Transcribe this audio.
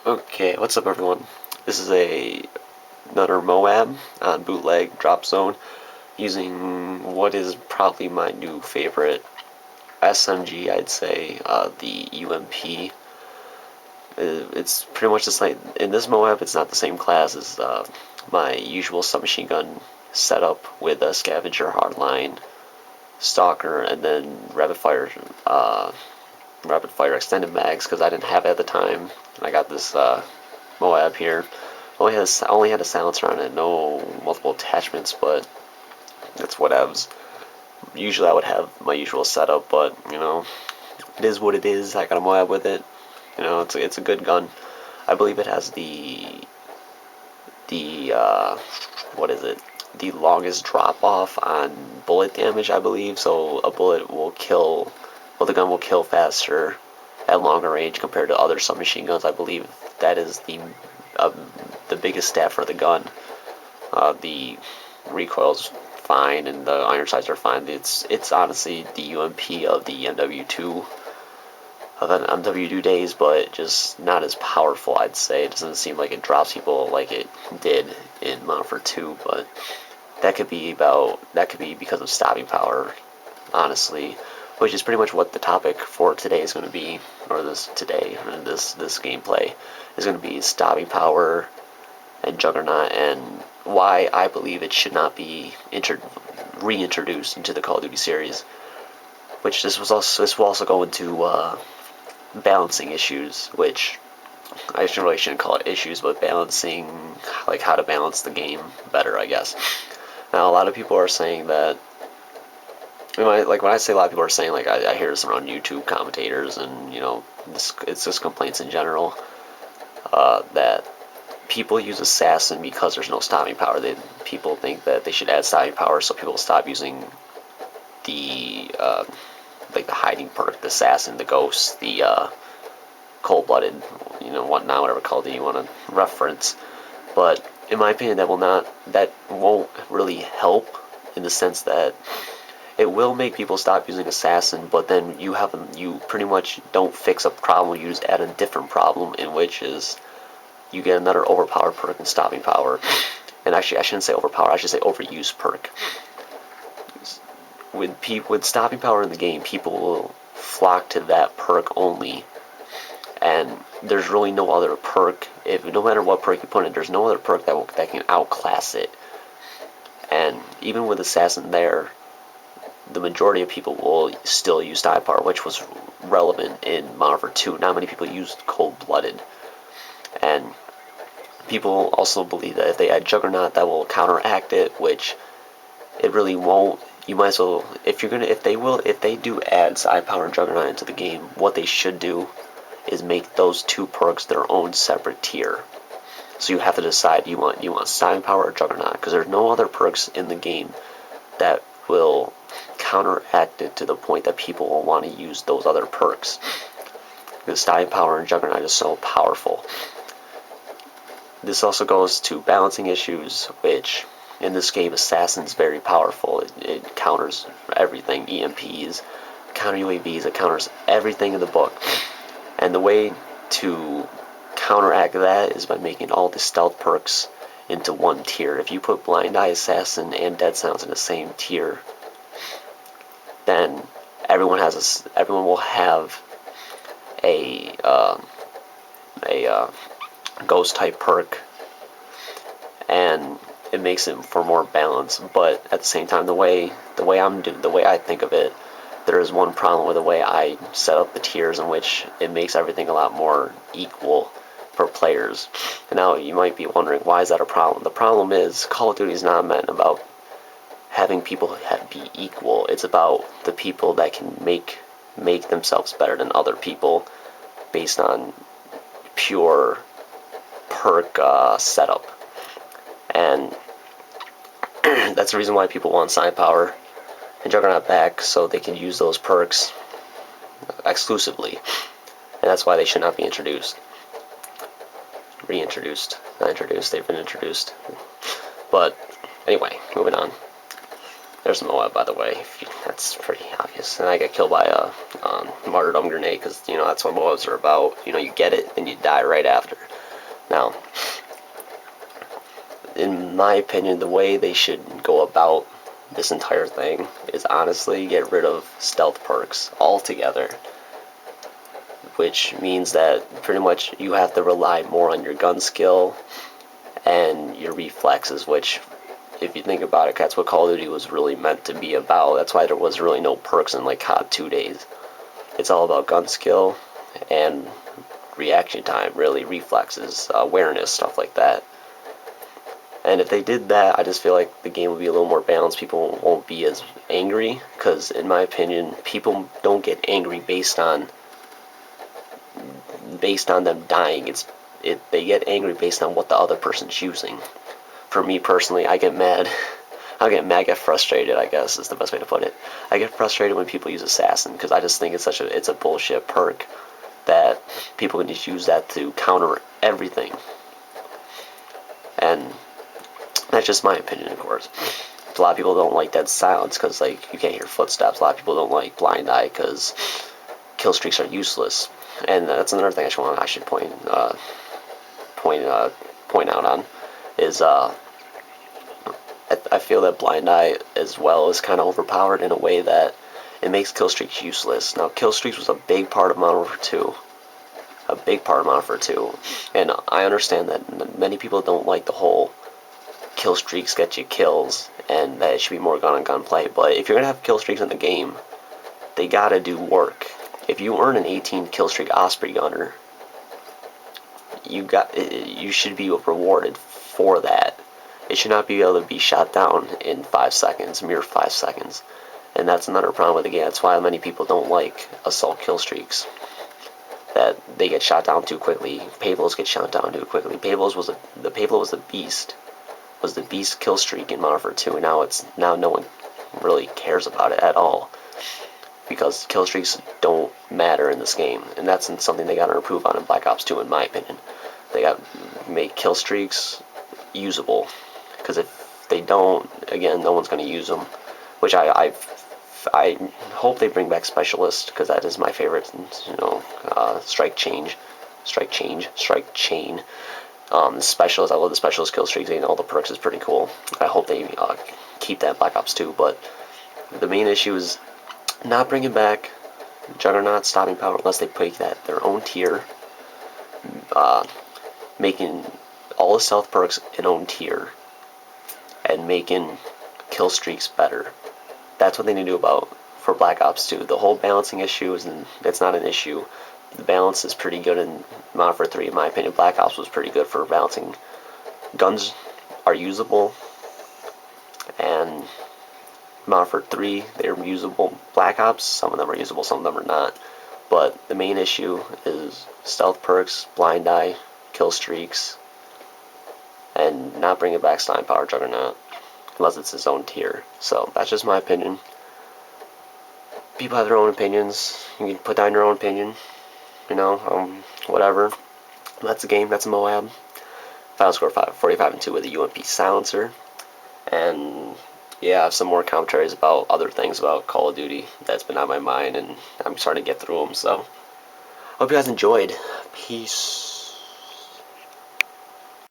Okay, what's up everyone? This is another MOAB on Bootleg Drop Zone using what is probably my new favorite SMG, I'd say, the UMP. It's pretty much just like, in this MOAB, it's not the same class as my usual submachine gun setup with a scavenger, hardline, stalker, and then rapid fire extended mags because I didn't have it at the time. I got this MOAB here. Only had a silencer on it, no multiple attachments, but that's whatevs. Usually I would have my usual setup, but it is what it is. I got a MOAB with it. It's a good gun. I believe it has the what is it? The longest drop off on bullet damage, I believe. So a bullet will kill, well, the gun will kill faster at longer range compared to other submachine guns. I believe that is the biggest stat for the gun. The recoil's fine and the iron sights are fine. It's honestly the UMP of the MW2 days, but just not as powerful, I'd say. It doesn't seem like it drops people like it did in Modern Warfare 2, but that could be because of stopping power, honestly, which is pretty much what the topic for today is going to be, or this gameplay is going to be: stopping power and Juggernaut, and why I believe it should not be reintroduced into the Call of Duty series. Which this will also go into balancing issues, which I really shouldn't call it issues, but balancing, like how to balance the game better, I guess. Now, a lot of people are saying that, when I say a lot of people are saying, like, I hear this around YouTube commentators, and it's just complaints in general, that people use assassin because there's no stopping power. People think that they should add stopping power so people stop using the like the hiding perk, the assassin, the ghost, the cold-blooded, whatever Call of Duty you want to reference. But in my opinion, that won't really help, in the sense that it will make people stop using assassin, but then you pretty much don't fix a problem. You just add a different problem, in which is you get another overpowered perk and stopping power. And actually, I shouldn't say overpowered. I should say overused perk. With stopping power in the game, people will flock to that perk only, and there's really no other perk. No matter what perk you put in, there's no other perk that can outclass it. And even with assassin there, the majority of people will still use stopping power, which was relevant in Modern Warfare 2. Not many people used cold-blooded, and people also believe that if they add Juggernaut, that will counteract it, which it really won't. You might as well, if they do add Side Power and Juggernaut into the game, what they should do is make those two perks their own separate tier. So you have to decide, you want Side Power or Juggernaut, because there's no other perks in the game that will counteract it to the point that people will want to use those other perks. Because Side Power and Juggernaut is so powerful. This also goes to balancing issues, which in this game, Assassin's very powerful. It counters everything. EMPs, counter UAVs, it counters everything in the book. And the way to counteract that is by making all the stealth perks into one tier. If you put Blind Eye, Assassin, and Dead Sounds in the same tier, then everyone will have a ghost type perk, and it makes it for more balance. But at the same time, the way I think of it, there is one problem with the way I set up the tiers, in which it makes everything a lot more equal for players. And now you might be wondering, why is that a problem? The problem is, Call of Duty is not meant about having people be equal. It's about the people that can make themselves better than other people based on pure perk setup. And that's the reason why people want Side Power and Juggernaut back, so they can use those perks exclusively. And that's why they should not be introduced. Reintroduced. Not introduced, they've been introduced. But anyway, moving on. There's MOAB, by the way. That's pretty obvious. And I got killed by a martyrdom grenade because, you know, that's what MOABs are about. You know, you get it and you die right after. Now, in my opinion, the way they should go about this entire thing is honestly get rid of stealth perks altogether. Which means that pretty much you have to rely more on your gun skill and your reflexes, which, if you think about it, that's what Call of Duty was really meant to be about. That's why there was really no perks in like COD 2 days. It's all about gun skill and reaction time, really, reflexes, awareness, stuff like that. And if they did that, I just feel like the game would be a little more balanced. People won't be as angry, because in my opinion, people don't get angry based on them dying. They get angry based on what the other person's using. For me personally, I get mad. Get frustrated, I guess is the best way to put it. I get frustrated when people use Assassin, because I just think it's a bullshit perk that people can just use that to counter everything. And that's just my opinion, of course. A lot of people don't like Dead Silence because, like, you can't hear footsteps. A lot of people don't like Blind Eye because kill streaks are useless. And that's another thing I should point out on is I feel that Blind Eye as well is kind of overpowered in a way that it makes kill streaks useless. Now, kill streaks was a big part of Modern Warfare 2. A big part of Modern Warfare 2. And I understand that many people don't like the whole kill streaks get you kills and that it should be more gun-on-gun play. But if you're going to have kill streaks in the game, they gotta do work. If you earn an 18 kill streak Osprey Gunner, you should be rewarded for that. It should not be able to be shot down in 5 seconds, mere 5 seconds. And that's another problem with the game. That's why many people don't like assault kill streaks. That they get shot down too quickly. Pablos get shot down too quickly. The Pablo was the beast. Was the beast kill streak in Modern Warfare 2, and now no one really cares about it at all. Because kill streaks don't matter in this game, and that's something they gotta improve on in Black Ops 2, in my opinion. They gotta make kill streaks usable, because if they don't, again, no one's gonna use them. Which I hope they bring back Specialist, because that is my favorite. You know, strike chain. Specialist, I love the Specialist kill streaks, and all the perks is pretty cool. I hope they keep that in Black Ops 2, but the main issue is not bringing back Juggernaut stopping power unless they put that their own tier, making all the stealth perks an own tier, and making kill streaks better. That's what they need to do for Black Ops 2. The whole balancing issue it's not an issue. The balance is pretty good in Modern Warfare 3, in my opinion. Black Ops was pretty good for balancing. Guns are usable, and Modern Warfare 3, they're usable. Black Ops, some of them are usable, some of them are not. But the main issue is stealth perks, blind eye, kill streaks, and not bringing back Stein Power Juggernaut, unless it's his own tier. So that's just my opinion. People have their own opinions. You can put down your own opinion. You know, whatever. That's the game. That's a MOAB. Final score 45-2 with a UMP silencer. And yeah, I have some more commentaries about other things about Call of Duty that's been on my mind, and I'm starting to get through them. So, hope you guys enjoyed. Peace.